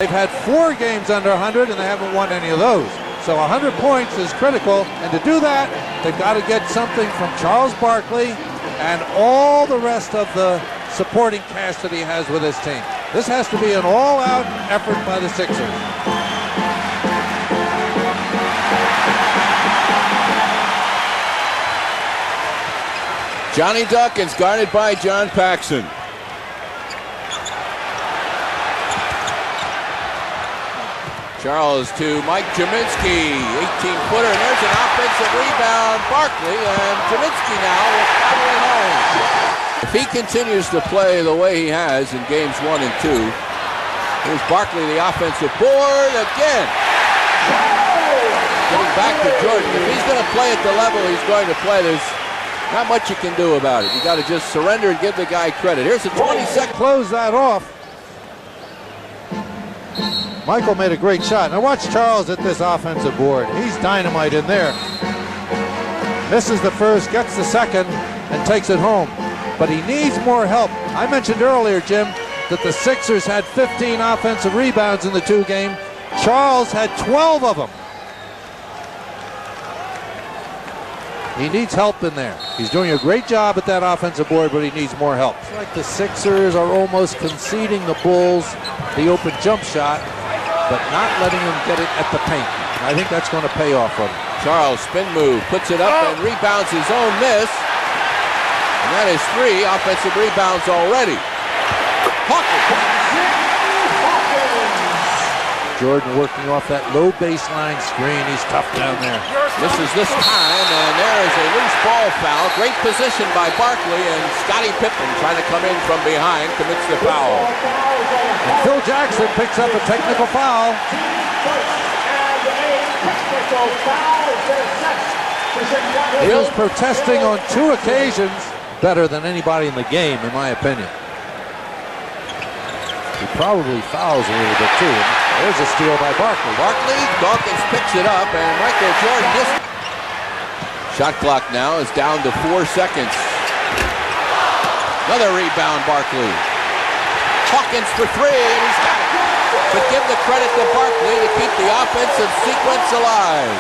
They've had 4 games under 100, and they haven't won any of those. So 100 points is critical, and to do that, they've got to get something from Charles Barkley and all the rest of the supporting cast that he has with his team. This has to be an all-out effort by the Sixers. Johnny Dawkins guarded by John Paxson. Charles to Mike Jaminski, 18-footer, and there's an offensive rebound. Barkley, and Jaminski now will follow it home. If he continues to play the way he has in games 1 and 2, here's Barkley, the offensive board again. Getting back to Jordan. If he's going to play at the level he's going to play, there's not much you can do about it. You got to just surrender and give the guy credit. Here's a 20-second. Close that off. Michael made a great shot. Now watch Charles at this offensive board. He's dynamite in there. Misses the first, gets the second, and takes it home. But he needs more help. I mentioned earlier, Jim, that the Sixers had 15 offensive rebounds in the 2 games. Charles had 12 of them. He needs help in there. He's doing a great job at that offensive board, but he needs more help. It's like the Sixers are almost conceding the Bulls the open jump shot, but not letting them get it at the paint. And I think that's going to pay off for them. Charles, spin move, puts it up and rebounds his own miss. And that is 3 offensive rebounds already. Hawkins. Jordan working off that low baseline screen. He's tough down there. Misses this time, and there is a loose ball foul. Great position by Barkley, and Scottie Pippen trying to come in from behind, commits the foul. And Phil Jackson picks up a technical foul. He was protesting on 2 occasions, better than anybody in the game, in my opinion. He probably fouls a little bit too. There's a steal by Barkley. Barkley, Dawkins picks it up, and Michael Jordan just... Shot clock now is down to 4 seconds. Another rebound, Barkley. Hawkins for 3, and he's got it. But give the credit to Barkley to keep the offensive sequence alive.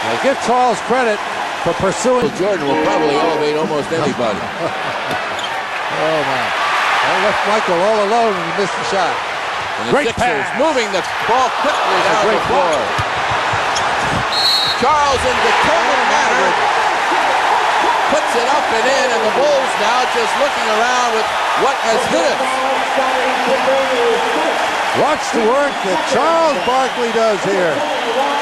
Now give Charles credit for pursuing. Jordan will probably elevate almost anybody. Oh, my. I left Michael all alone when he missed the shot. And the Great Sixers pass. moving the ball quickly down the floor. Charles in determined manner puts it up and in, and the Bulls now just looking around with what has hit us. Watch the work that Charles Barkley does here.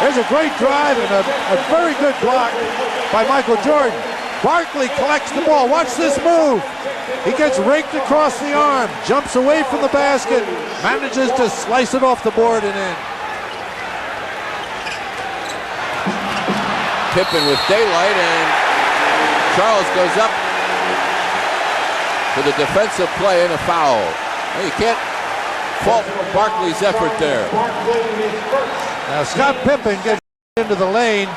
There's a great drive and a very good block by Michael Jordan. Barkley collects the ball. Watch this move. He gets raked across the arm, jumps away from the basket, manages to slice it off the board and in. Pippen with daylight, and Charles goes up for the defensive play and a foul. Well, you can't fault Barkley's effort there. Now Scott Pippen gets into the lane.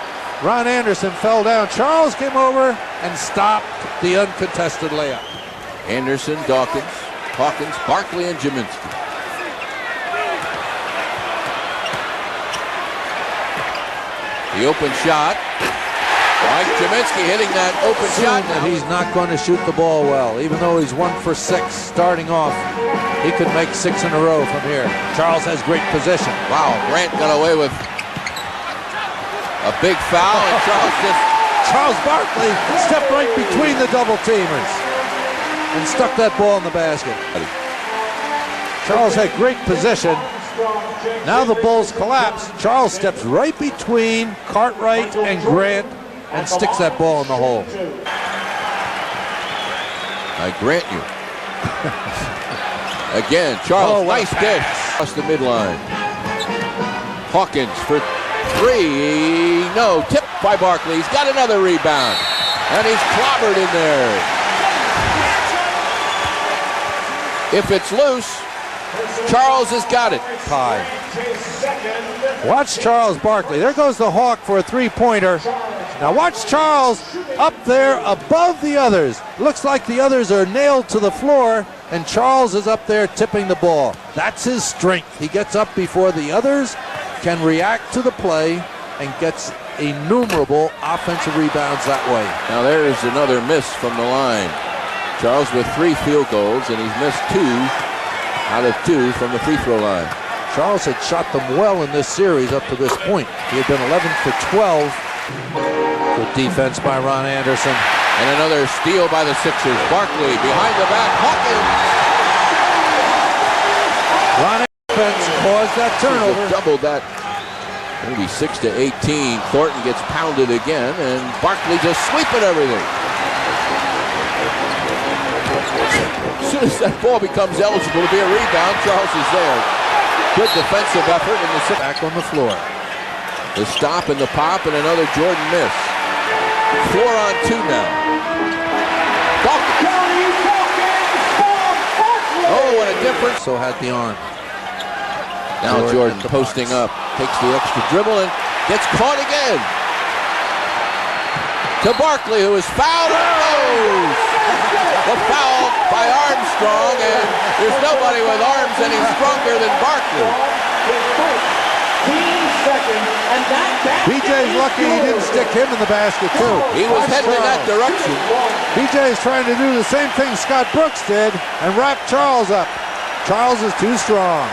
Ron Anderson fell down. Charles came over and stopped the uncontested layup. Anderson, Dawkins, Hawkins, Barkley, and Jaminski. The open shot. Mike Jaminski hitting that open shot. That he's not going to shoot the ball well. Even though he's 1 for 6 starting off, he could make 6 in a row from here. Charles has great position. Wow, Grant got away with a big foul, and Charles Barkley stepped right between the double teamers and stuck that ball in the basket. Charles had great position. Now the Bulls collapse. Charles steps right between Cartwright and Grant and sticks that ball in the hole. I grant you. Again, Charles, nice dish across the midline. Hawkins for 3. No, tipped by Barkley. He's got another rebound. And he's clobbered in there. If it's loose, Charles has got it. Tie. Watch Charles Barkley. There goes the Hawk for a 3-pointer. Now watch Charles up there above the others. Looks like the others are nailed to the floor, and Charles is up there tipping the ball. That's his strength. He gets up before the others can react to the play and gets innumerable offensive rebounds that way. Now there's another miss from the line. Charles with 3 field goals, and he's missed 2 out of 2 from the free throw line. Charles had shot them well in this series up to this point. He had been 11 for 12. Good defense by Ron Anderson. And another steal by the Sixers. Barkley behind the back. Hawkins. Ron Anderson caused that turnover. Doubled that. Maybe 6 to 18. Thornton gets pounded again, and Barkley just sweeping everything. As soon as that ball becomes eligible to be a rebound, Charles is there. Good defensive effort in the back on the floor. The stop and the pop and another Jordan miss. 4 on 2 now. Dawkins. Oh, what a difference. So had the arm. Now Jordan posting up. Takes the extra dribble and gets caught again. To Barkley, who is fouled and goes. The foul by Armstrong, and there's nobody with arms any stronger than Barkley. BJ's lucky he didn't stick him in the basket too. He was heading in that direction. BJ's trying to do the same thing Scott Brooks did and wrap Charles up. Charles is too strong.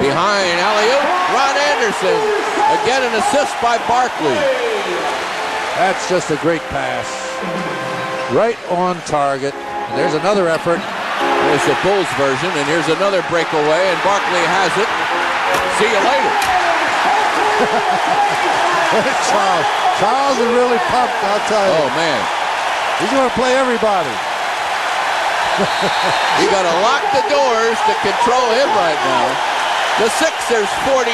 Behind, alley-oop, Ron Anderson. Again, an assist by Barkley. That's just a great pass. Right on target. And there's another effort. There's the Bulls version, and here's another breakaway, and Barkley has it. See you later. Charles is really pumped, I'll tell you. Oh, man. He's going to play everybody. You got to lock the doors to control him right now. The Sixers 49,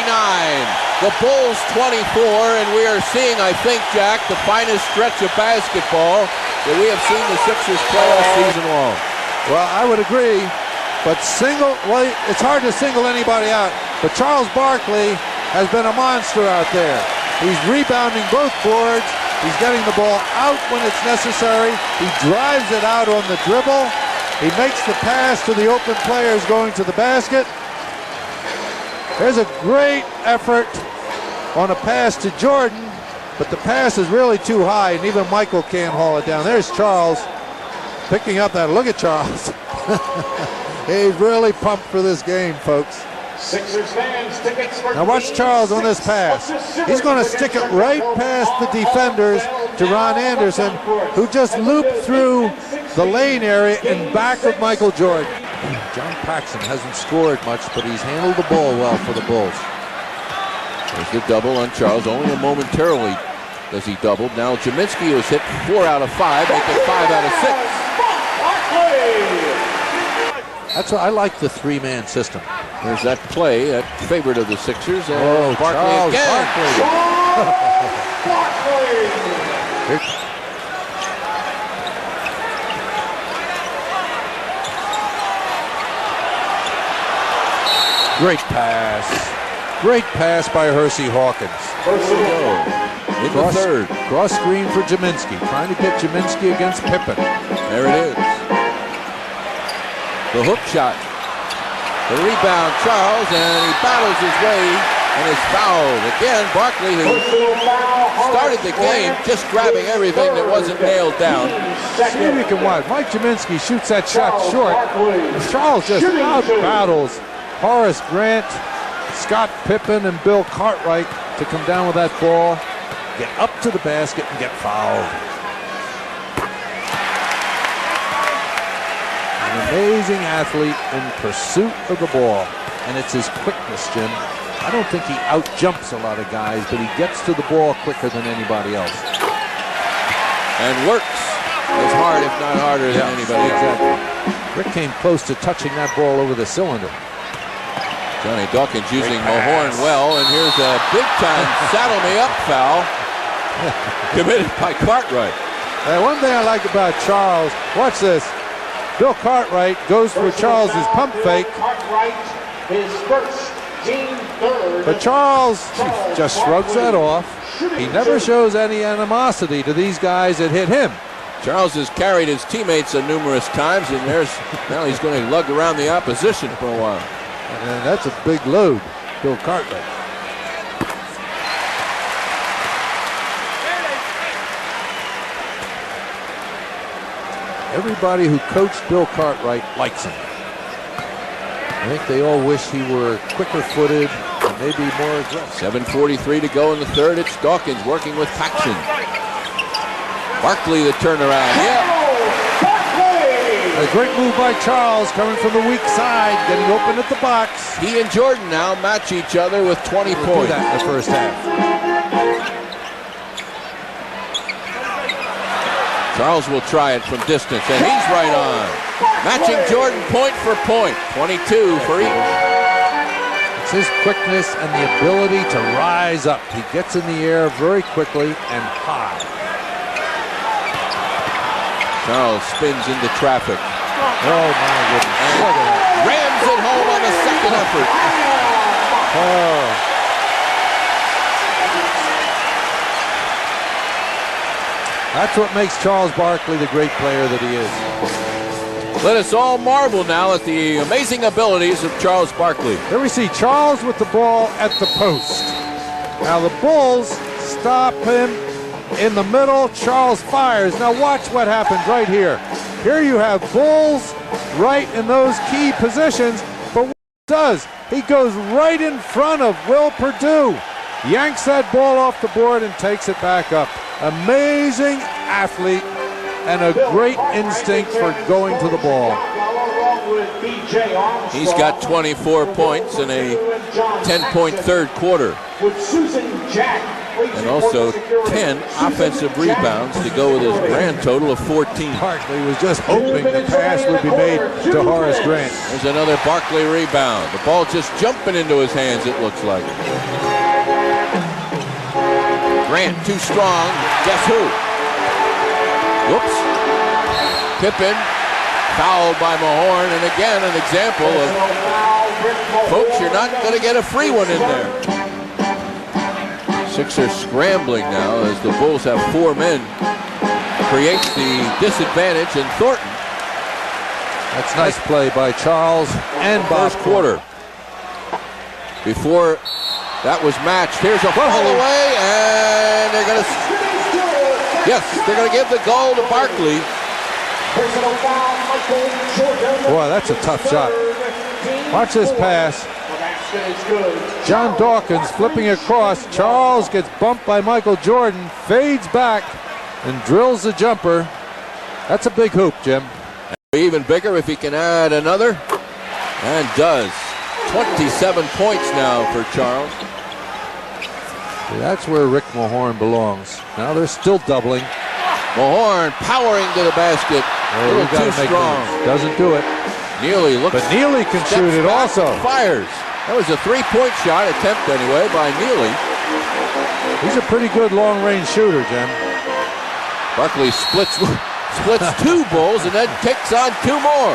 the Bulls 24, and we are seeing, I think, Jack, the finest stretch of basketball that we have seen the Sixers play all season long. Well, I would agree, but it's hard to single anybody out. But Charles Barkley has been a monster out there. He's rebounding both boards. He's getting the ball out when it's necessary. He drives it out on the dribble. He makes the pass to the open players going to the basket. There's a great effort on a pass to Jordan, but the pass is really too high, and even Michael can't haul it down. There's Charles picking up that. Look at Charles. He's really pumped for this game, folks. Now watch Charles on this pass. He's going to stick it right past the defenders to Ron Anderson, who just looped through the lane area in back of Michael Jordan. John Paxson hasn't scored much, but he's handled the ball well for the Bulls. There's the double on Charles. Only momentarily does he double. Now Jaminski was hit 4 out of 5, making 5 out of 6. That's why I like the 3-man system. There's that play, that favorite of the Sixers. And oh, Barkley Charles again. Barkley. Great pass. Great pass by Hersey Hawkins. In the third. Cross screen for Jaminski. Trying to get Jaminski against Pippen. There it is. The hook shot. The rebound, Charles, and he battles his way and is fouled. Again, Barkley, who started the game just grabbing everything that wasn't nailed down. See if you can watch. Mike Jaminski shoots that shot short. Charles just out-battles Horace Grant, Scott Pippen, and Bill Cartwright to come down with that ball, get up to the basket, and get fouled. An amazing athlete in pursuit of the ball, and it's his quickness, Jim. I don't think he out-jumps a lot of guys, but he gets to the ball quicker than anybody else. And works as hard, if not harder, than anybody else. Rick came close to touching that ball over the cylinder. Johnny Dawkins using Mahorn well, and here's a big-time saddle-me-up foul committed by Cartwright. One thing I like about Charles, watch this. Bill Cartwright goes for Charles's pump fake, his first team third. But Charles just shrugs that off. He never shows any animosity to these guys that hit him. Charles has carried his teammates numerous times, and now he's going to lug around the opposition for a while. And that's a big load, Bill Cartwright. Everybody who coached Bill Cartwright likes him. I think they all wish he were quicker-footed and maybe more aggressive. 7:43 to go in the third. It's Dawkins working with Paxson. Barkley the turnaround. Yeah. A great move by Charles coming from the weak side, getting open at the box. He and Jordan now match each other with 20 We'll points. do that in the first half. Charles will try it from distance, and he's right on. Matching Jordan point for point. 22 for each. It's his quickness and the ability to rise up. He gets in the air very quickly and high. Charles spins into traffic. Oh my goodness. Look at that. Rams it home on the second effort. Oh. That's what makes Charles Barkley the great player that he is. Let us all marvel now at the amazing abilities of Charles Barkley. Here we see Charles with the ball at the post. Now the Bulls stop him in the middle. Charles fires. Now watch what happens right here. Here you have Bulls right in those key positions, but what he does, he goes right in front of Will Perdue, yanks that ball off the board and takes it back up. Amazing athlete and a great instinct for going to the ball. He's got 24 points in a 10-point third quarter. And also 10 offensive rebounds to go with his grand total of 14. Barkley was just hoping the pass would be made to Horace Grant. There's another Barkley rebound. The ball just jumping into his hands, it looks like. Grant too strong. Guess who? Whoops. Pippen fouled by Mahorn, and again an example of, folks, you're not going to get a free one in there. Sixers scrambling now as the Bulls have 4 men. Creates the disadvantage in Thornton. That's nice play by Charles and Bob. First quarter. Before that was matched. Here's a fall away, and they're going to, yes, they're going to give the goal to Barkley. Boy, that's a tough shot. Watch this pass. John Dawkins flipping across. Charles gets bumped by Michael Jordan, fades back, and drills the jumper. That's a big hoop, Jim. Even bigger if he can add another, and does. 27 points now for Charles. That's where Rick Mahorn belongs. Now they're still doubling. Mahorn powering to the basket. A little too strong. Doesn't do it. Neely looks. But Neely can shoot it also. Fires. That was a 3-point shot attempt anyway by Neely. He's a pretty good long-range shooter, Jim. Barkley splits 2 Bulls and then kicks on 2 more.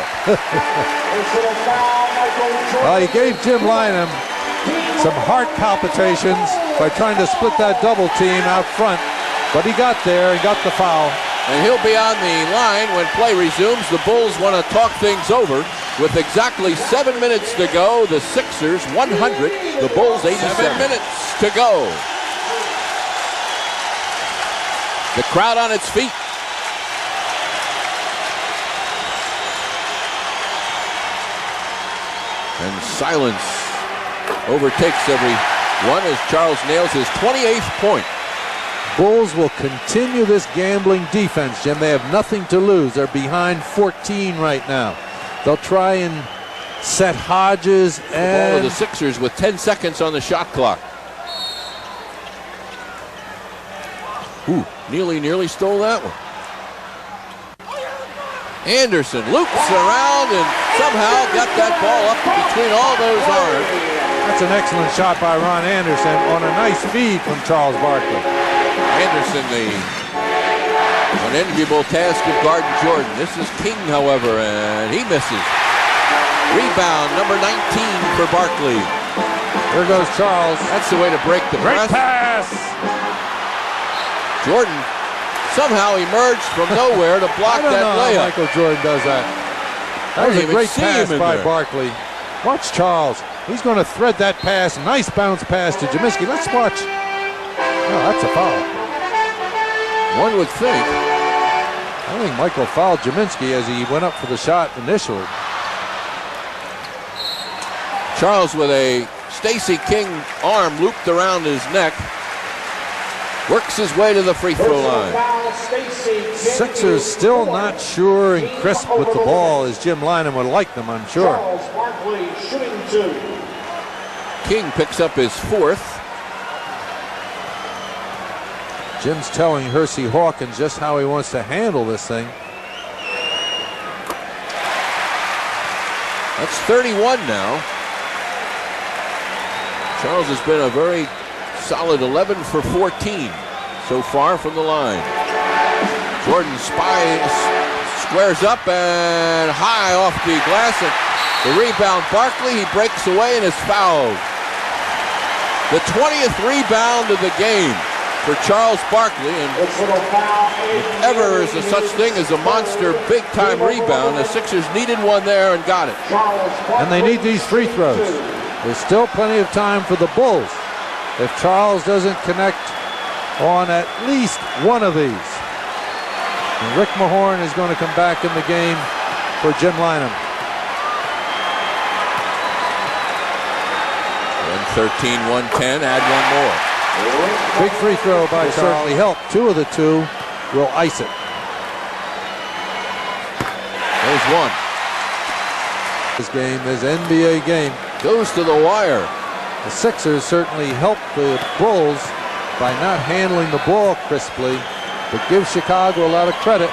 Well, he gave Jim Lynam some heart palpitations by trying to split that double team out front, but he got there and got the foul. And he'll be on the line when play resumes. The Bulls want to talk things over with exactly 7 minutes to go. The Sixers 100, the Bulls 87. 7 minutes to go. The crowd on its feet. And silence overtakes everyone as Charles nails his 28th point. Bulls will continue this gambling defense, Jim. They have nothing to lose. They're behind 14 right now. They'll try and set Hodges and... The ball to the Sixers with 10 seconds on the shot clock. Ooh, Neely nearly stole that one. Anderson loops around and somehow got that ball up between all those arms. That's an excellent shot by Ron Anderson on a nice feed from Charles Barkley. Anderson, the unenviable task of guarding Jordan. This is King, however, and he misses. Rebound, number 19 for Barkley. Here goes Charles. That's the way to break the Great press. pass. Jordan somehow emerged from nowhere to block I don't that know how layup. Michael Jordan does that. That was a great pass by Barkley. Watch Charles. He's going to thread that pass. Nice bounce pass to Jaminski. Let's watch. Oh, that's a foul. One would think. I think Michael fouled Jaminski as he went up for the shot initially. Charles with a Stacey King arm looped around his neck. Works his way to the free throw line. Sixers still not sure and crisp with the ball as Jim Lynam would like them, I'm sure. King picks up his fourth. Jim's telling Hersey Hawkins just how he wants to handle this thing. That's 31 now. Charles has been a very solid 11 for 14 so far from the line. Jordan squares up and high off the glass. And the rebound, Barkley, he breaks away and is fouled. The 20th rebound of the game for Charles Barkley. And if ever is a such thing as a monster big-time rebound, the Sixers needed one there and got it. And they need these free throws. There's still plenty of time for the Bulls if Charles doesn't connect on at least one of these. And Rick Mahorn is going to come back in the game for Jim Lynam. 113, 110, add one more. Big free throw by Charles. Certainly help. Two of the two will ice it. There's one. This game is NBA game. Goes to the wire. The Sixers certainly helped the Bulls by not handling the ball crisply, but give Chicago a lot of credit.